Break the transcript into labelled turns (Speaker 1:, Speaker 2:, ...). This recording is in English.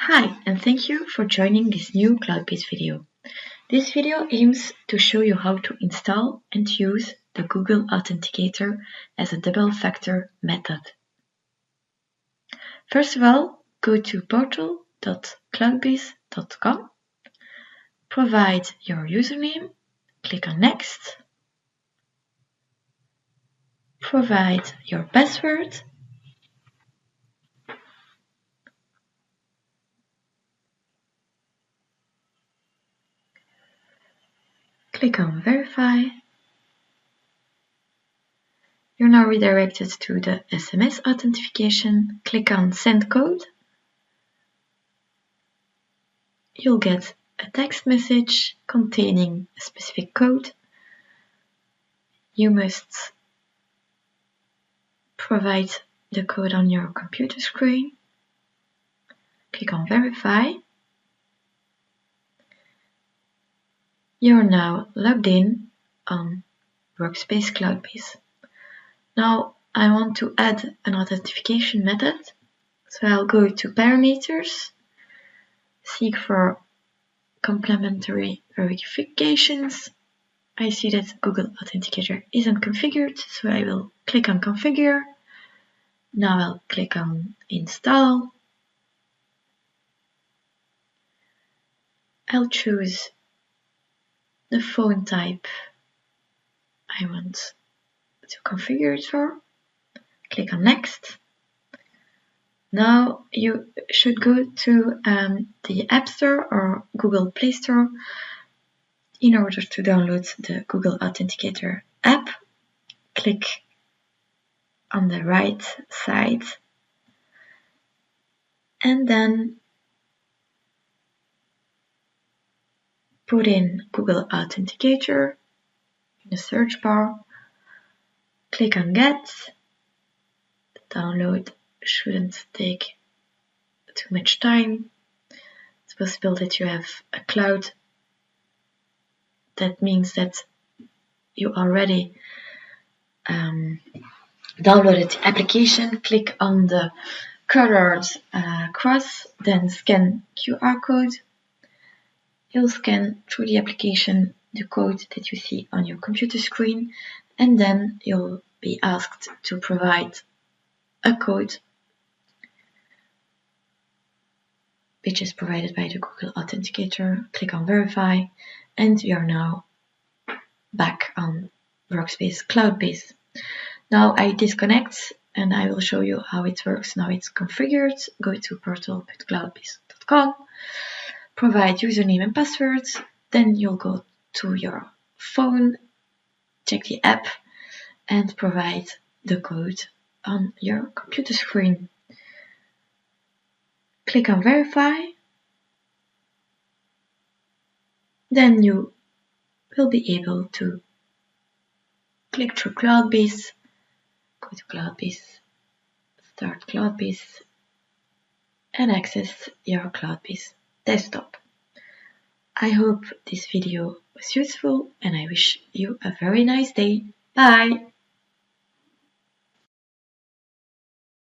Speaker 1: Hi, and thank you for joining this new Cloud-based video. This video aims to show you how to install and use the Google Authenticator as a double-factor method. First of all, go to portal.cloudbase.com, provide your username, click on Next, provide your password, click on Verify. You're now redirected to the SMS authentication. Click on Send Code. You'll get a text message containing a specific code. You must provide the code on your computer screen. Click on Verify. You're now logged in on Workspace Cloudbase. Now I want to add an authentication method, so I'll go to Parameters, seek for complementary verifications. I see that Google Authenticator isn't configured, so I will click on Configure. Now I'll click on Install. I'll choose the phone type I want to configure it for. Click on Next. Now you should go to the App Store or Google Play Store in order to download the Google Authenticator app. Click on the right side and then put in Google Authenticator in the search bar. Click on Get. The download shouldn't take too much time. It's possible that you have a cloud. That means that you already downloaded the application. Click on the colored cross, then scan QR code. You'll scan through the application the code that you see on your computer screen, and then you'll be asked to provide a code which is provided by the Google Authenticator. Click on Verify, and you're now back on Workspace Cloudbase. Now I disconnect and I will show you how it works. Now it's configured. Go to portal.cloudbase.com, provide username and password, then you'll go to your phone, check the app, and provide the code on your computer screen. Click on Verify. Then you will be able to click through Cloudbase, go to Cloudbase, start Cloudbase, and access your Cloudbase desktop. I hope this video was useful and I wish you a very nice day. Bye!